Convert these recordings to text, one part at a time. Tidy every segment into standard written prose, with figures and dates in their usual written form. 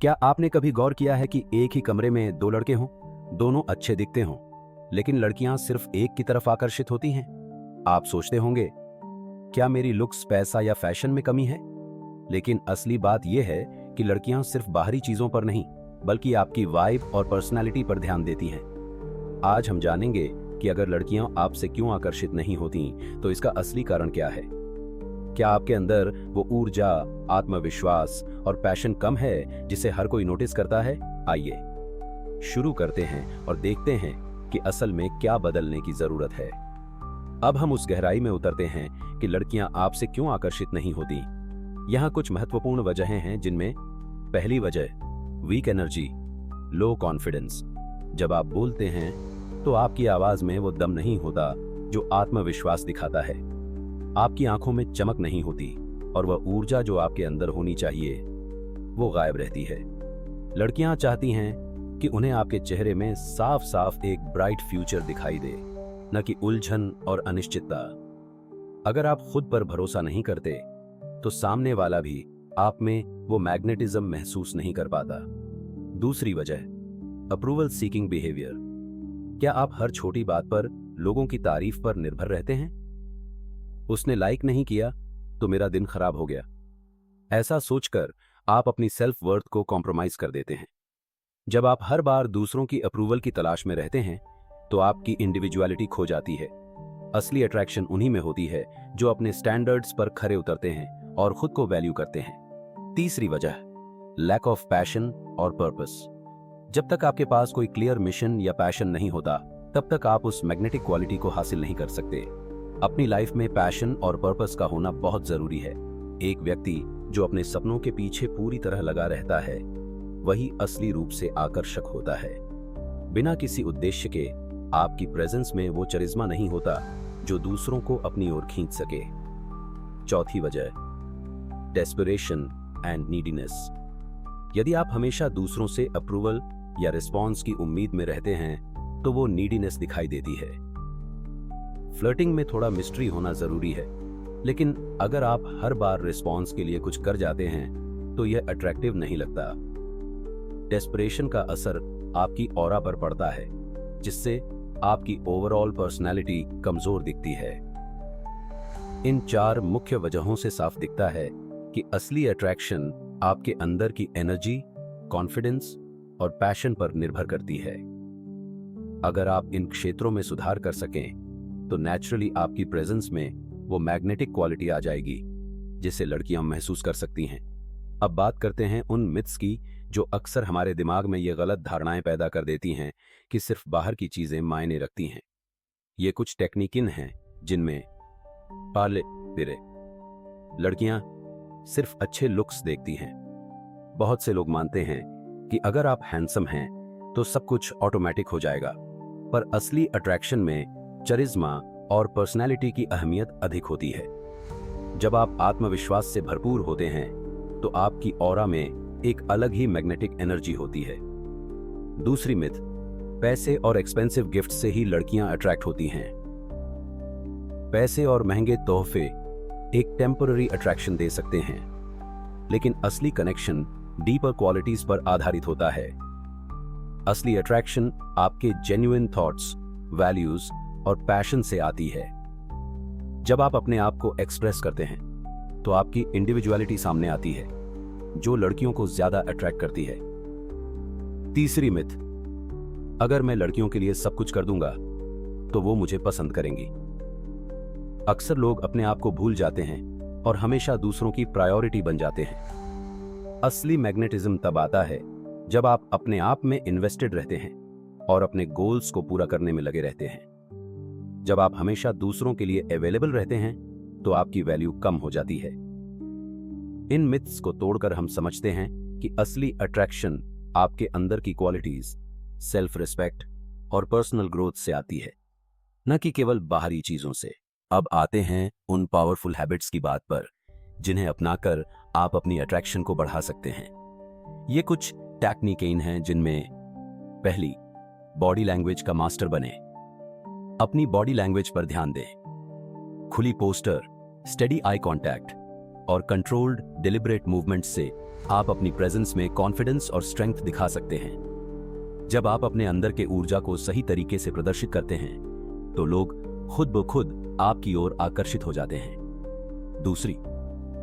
क्या आपने कभी गौर किया है कि एक ही कमरे में दो लड़के हों, दोनों अच्छे दिखते हों, लेकिन लड़कियां सिर्फ एक की तरफ आकर्षित होती हैं? आप सोचते होंगे, क्या मेरी लुक्स, पैसा या फैशन में कमी है? लेकिन असली बात यह है कि लड़कियां सिर्फ बाहरी चीजों पर नहीं, बल्कि आपकी वाइब और पर्सनालिटी पर ध्यान देती हैं। आज हम जानेंगे कि अगर लड़कियां आपसे क्यों आकर्षित नहीं होती, तो इसका असली कारण क्या है। क्या आपके अंदर वो ऊर्जा, आत्मविश्वास और पैशन कम है जिसे हर कोई नोटिस करता है? आइए शुरू करते हैं और देखते हैं कि असल में क्या बदलने की जरूरत है। अब हम उस गहराई में उतरते हैं कि लड़कियां आपसे क्यों आकर्षित नहीं होती। यहां कुछ महत्वपूर्ण वजहें हैं, जिनमें पहली वजह वीक एनर्जी, लो कॉन्फिडेंस। जब आप बोलते हैं तो आपकी आवाज में वो दम नहीं होता जो आत्मविश्वास दिखाता है। आपकी आंखों में चमक नहीं होती और वह ऊर्जा जो आपके अंदर होनी चाहिए वो गायब रहती है। लड़कियां चाहती हैं कि उन्हें आपके चेहरे में साफ साफ एक ब्राइट फ्यूचर दिखाई दे, न कि उलझन और अनिश्चितता। अगर आप खुद पर भरोसा नहीं करते तो सामने वाला भी आप में वो मैग्नेटिज्म महसूस नहीं कर पाता। दूसरी वजह अप्रूवल सीकिंग बिहेवियर। क्या आप हर छोटी बात पर लोगों की तारीफ पर निर्भर रहते हैं? उसने लाइक नहीं किया तो मेरा दिन खराब हो गया। ऐसा सोचकर आप अपनी सेल्फ वर्थ को कॉम्प्रोमाइज कर देते हैं। जब आप हर बार दूसरों की अप्रूवल की तलाश में रहते हैं तो आपकी इंडिविजुअलिटी खो जाती है। असली अट्रैक्शन उन्हीं में होती है जो अपने स्टैंडर्ड्स पर खरे उतरते हैं और खुद को वैल्यू करते हैं। तीसरी वजह लैक ऑफ पैशन और पर्पस। जब तक आपके पास कोई क्लियर मिशन या पैशन नहीं होता, तब तक आप उस मैग्नेटिक क्वालिटी को हासिल नहीं कर सकते। अपनी लाइफ में पैशन और पर्पस का होना बहुत जरूरी है। एक व्यक्ति जो अपने सपनों के पीछे पूरी तरह लगा रहता है, वही असली रूप से आकर्षक होता है। बिना किसी उद्देश्य के आपकी प्रेजेंस में वो चरिज्मा नहीं होता जो दूसरों को अपनी ओर खींच सके। चौथी वजह डेस्परेशन एंड नीडीनेस। यदि आप हमेशा दूसरों से अप्रूवल या रिस्पॉन्स की उम्मीद में रहते हैं तो वो नीडीनेस दिखाई देती है। फ्लर्टिंग में थोड़ा मिस्ट्री होना जरूरी है, लेकिन अगर आप हर बार रिस्पॉन्स के लिए कुछ कर जाते हैं तो यह अट्रैक्टिव नहीं लगता। डेस्परेशन का असर आपकी ऑरा पर पड़ता है, जिससे आपकी ओवरऑल पर्सनैलिटी कमजोर दिखती है। इन चार मुख्य वजहों से साफ दिखता है कि असली अट्रैक्शन आपके अंदर की एनर्जी, कॉन्फिडेंस और पैशन पर निर्भर करती है। अगर आप इन क्षेत्रों में सुधार कर सकें तो नेचुरली आपकी प्रेजेंस में वो मैग्नेटिक क्वालिटी आ जाएगी जिसे लड़कियां महसूस कर सकती हैं। अब बात करते हैं उन मिथ्स की जो अक्सर हमारे दिमाग में ये गलत धारणाएं पैदा कर देती हैं कि सिर्फ बाहर की चीजें मायने रखती हैं। ये कुछ टेक्निकिन हैं जिनमें पाले पिरे लड़कियां सिर्फ अच्छे लुक्स देखती हैं। बहुत से लोग मानते हैं कि अगर आप हैंडसम हैं तो सब कुछ ऑटोमेटिक हो जाएगा, पर असली अट्रैक्शन में चरिज्मा और पर्सनैलिटी की अहमियत अधिक होती है। जब आप आत्मविश्वास से भरपूर होते हैं तो आपकी ऑरा में एक अलग ही मैग्नेटिक एनर्जी होती है। दूसरी मिथ पैसे और एक्सपेंसिव गिफ्ट से ही लड़कियां अट्रैक्ट होती हैं। पैसे और महंगे तोहफे एक टेम्पररी अट्रैक्शन दे सकते हैं, लेकिन असली कनेक्शन डीपर क्वालिटीज पर आधारित होता है। असली अट्रैक्शन आपके जेन्युइन थॉट्स, वैल्यूज और पैशन से आती है। जब आप अपने आप को एक्सप्रेस करते हैं तो आपकी इंडिविजुअलिटी सामने आती है, जो लड़कियों को ज्यादा अट्रैक्ट करती है। तीसरी मिथ अगर मैं लड़कियों के लिए सब कुछ कर दूंगा तो वो मुझे पसंद करेंगी। अक्सर लोग अपने आप को भूल जाते हैं और हमेशा दूसरों की प्रायोरिटी बन जाते हैं। असली मैग्नेटिज्म तब आता है जब आप अपने आप में इन्वेस्टेड रहते हैं और अपने गोल्स को पूरा करने में लगे रहते हैं। जब आप हमेशा दूसरों के लिए अवेलेबल रहते हैं तो आपकी वैल्यू कम हो जाती है। इन मिथ्स को तोड़कर हम समझते हैं कि असली अट्रैक्शन आपके अंदर की क्वालिटीज, सेल्फ रिस्पेक्ट और पर्सनल ग्रोथ से आती है, न कि केवल बाहरी चीजों से। अब आते हैं उन पावरफुल हैबिट्स की बात पर जिन्हें अपनाकर आप अपनी अट्रैक्शन को बढ़ा सकते हैं। ये कुछ टेक्निकेन हैं, जिनमें पहली, बॉडी लैंग्वेज का मास्टर बने। अपनी बॉडी लैंग्वेज पर ध्यान दें। खुली पोस्टर, स्टेडी आई कांटेक्ट और कंट्रोल्ड डिलिबरेट मूवमेंट से आप अपनी प्रेजेंस में कॉन्फिडेंस और स्ट्रेंथ दिखा सकते हैं। जब आप अपने अंदर के ऊर्जा को सही तरीके से प्रदर्शित करते हैं तो लोग खुद ब खुद आपकी ओर आकर्षित हो जाते हैं। दूसरी,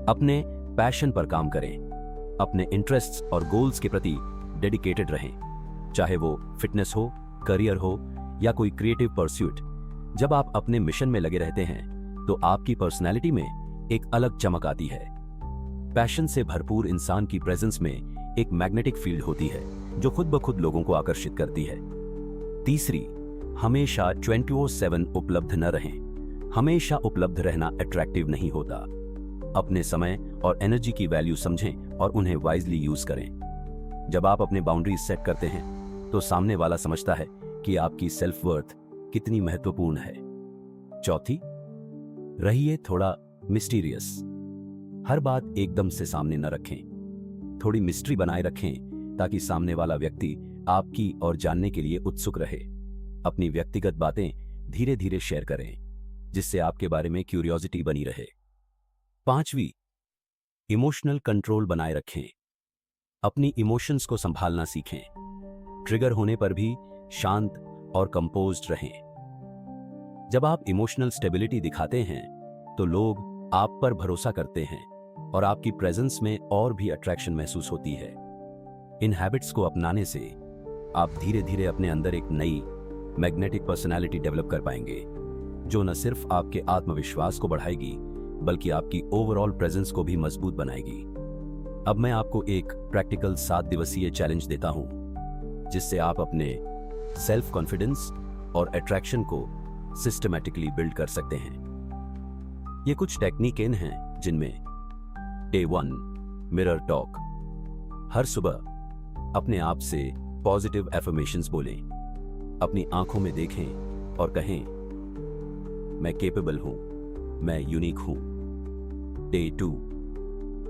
अपने पैशन पर काम करें। अपने इंटरेस्ट्स और गोल्स के प्रति डेडिकेटेड रहें, चाहे वो फिटनेस हो, करियर हो या कोई क्रिएटिव परस्यूट। जब आप अपने मिशन में लगे रहते हैं तो आपकी पर्सनैलिटी में एक अलग चमक आती है। पैशन से भरपूर इंसान की प्रेजेंस में एक मैग्नेटिक फील्ड होती है जो खुद ब खुद लोगों को आकर्षित करती है। तीसरी, हमेशा 24/7 उपलब्ध न रहें। हमेशा उपलब्ध रहना अट्रैक्टिव नहीं होता। अपने समय और एनर्जी की वैल्यू समझें और उन्हें वाइजली यूज करें। जब आप अपने बाउंड्रीज सेट करते हैं तो सामने वाला समझता है कि आपकी सेल्फ वर्थ कितनी महत्वपूर्ण है। चौथी, रहिए थोड़ा मिस्टीरियस। हर बात एकदम से सामने न रखें। थोड़ी मिस्ट्री बनाए रखें ताकि सामने वाला व्यक्ति आपकी और जानने के लिए उत्सुक रहे। अपनी व्यक्तिगत बातें धीरे धीरे शेयर करें जिससे आपके बारे में क्यूरियोसिटी बनी रहे। पांचवी, इमोशनल कंट्रोल बनाए रखें। अपनी इमोशंस को संभालना सीखें। ट्रिगर होने पर भी शांत और कंपोज्ड रहें। जब आप इमोशनल स्टेबिलिटी दिखाते हैं तो लोग आप पर भरोसा करते हैं और आपकी प्रेजेंस में और भी अट्रैक्शन महसूस होती है। इन हैबिट्स को अपनाने से आप धीरे धीरे अपने अंदर एक नई मैग्नेटिक पर्सनालिटी डेवलप कर पाएंगे जो न सिर्फ आपके आत्मविश्वास को बढ़ाएगी बल्कि आपकी ओवरऑल प्रेजेंस को भी मजबूत बनाएगी। अब मैं आपको एक प्रैक्टिकल 7 दिवसीय चैलेंज देता हूं जिससे आप अपने सेल्फ कॉन्फिडेंस और अट्रैक्शन को सिस्टमैटिकली बिल्ड कर सकते हैं। ये कुछ टेक्निकें हैं जिनमें डे 1, मिरर टॉक। हर सुबह अपने आप से पॉजिटिव एफर्मेशंस बोलें। अपनी आंखों में देखें और कहें, मैं केपेबल हूं, मैं यूनिक हूं। Day 2,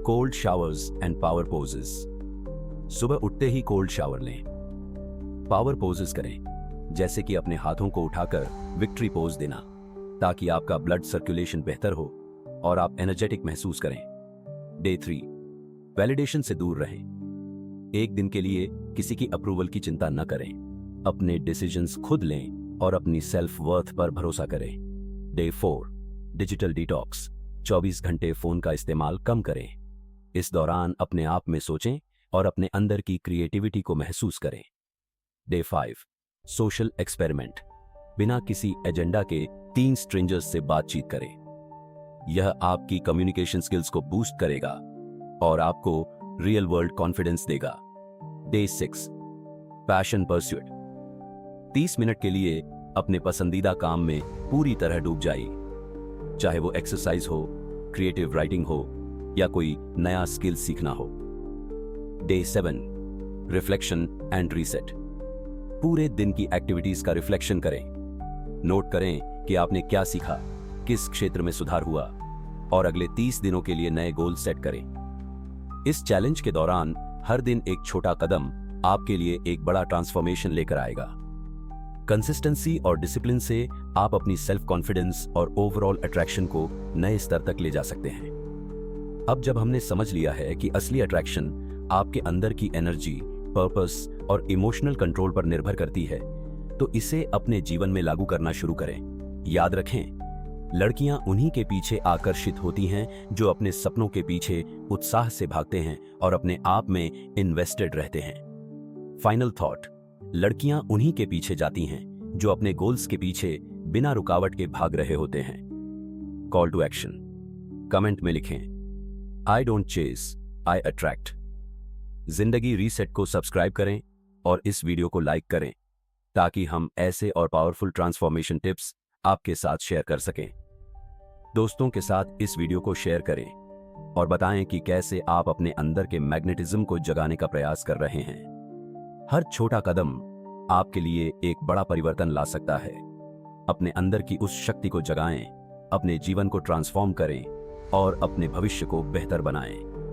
cold showers and power poses. सुबह उठते ही कोल्ड शावर लें। पावर पोजेस करें, जैसे कि अपने हाथों को उठाकर विक्ट्री पोज देना ताकि आपका ब्लड सर्कुलेशन बेहतर हो और आप एनर्जेटिक महसूस करें। डे 3, वैलिडेशन से दूर रहें। एक दिन के लिए किसी की अप्रूवल की चिंता न करें। अपने डिसीजंस खुद लें और अपनी सेल्फ वर्थ पर भरोसा करें। Day 4, digital detox. 24 घंटे फोन का इस्तेमाल कम करें। इस दौरान अपने आप में सोचें और अपने अंदर की क्रिएटिविटी को महसूस करें। Day 5, social experiment. बिना किसी एजेंडा के 3 स्ट्रेंजर्स से बातचीत करें। यह आपकी कम्युनिकेशन स्किल्स को बूस्ट करेगा और आपको रियल वर्ल्ड कॉन्फिडेंस देगा। Day 6, passion pursuit. 30 मिनट के लिए अपने पसंदीदा काम में पूरी तरह डूब जाइए, चाहे वो एक्सरसाइज हो, क्रिएटिव राइटिंग हो या कोई नया स्किल सीखना हो। Day 7, reflection and reset. पूरे दिन की एक्टिविटीज का रिफ्लेक्शन करें। नोट करें कि आपने क्या सीखा, किस क्षेत्र में सुधार हुआ और अगले 30 दिनों के लिए नए गोल सेट करें। इस चैलेंज के दौरान हर दिन एक छोटा कदम आपके लिए एक बड़ा ट्रांसफॉर्मेशन लेकर आएगा। कंसिस्टेंसी और डिसिप्लिन से आप अपनी सेल्फ कॉन्फिडेंस और ओवरऑल अट्रैक्शन को नए स्तर तक ले जा सकते हैं। अब जब हमने समझ लिया है कि असली अट्रैक्शन आपके अंदर की एनर्जी, पर्पस और इमोशनल कंट्रोल पर निर्भर करती है, तो इसे अपने जीवन में लागू करना शुरू करें। याद रखें, लड़कियां उन्हीं के पीछे आकर्षित होती हैं जो अपने सपनों के पीछे उत्साह से भागते हैं और अपने आप में इन्वेस्टेड रहते हैं। फाइनल थॉट, लड़कियां उन्हीं के पीछे जाती हैं जो अपने गोल्स के पीछे बिना रुकावट के भाग रहे होते हैं। कॉल टू एक्शन, कमेंट में लिखें, I don't chase, I attract. Zindagi reset को सब्सक्राइब करें और इस वीडियो को लाइक करें ताकि हम ऐसे और पावरफुल ट्रांसफॉर्मेशन टिप्स आपके साथ शेयर कर सकें। दोस्तों के साथ इस वीडियो को शेयर करें और बताएं कि कैसे आप अपने अंदर के मैग्नेटिज्म को जगाने का प्रयास कर रहे हैं। हर छोटा कदम आपके लिए एक बड़ा परिवर्तन ला सकता है। अपने अंदर की उस शक्ति को जगाएं, अपने जीवन को ट्रांसफॉर्म करें और अपने भविष्य को बेहतर बनाएं।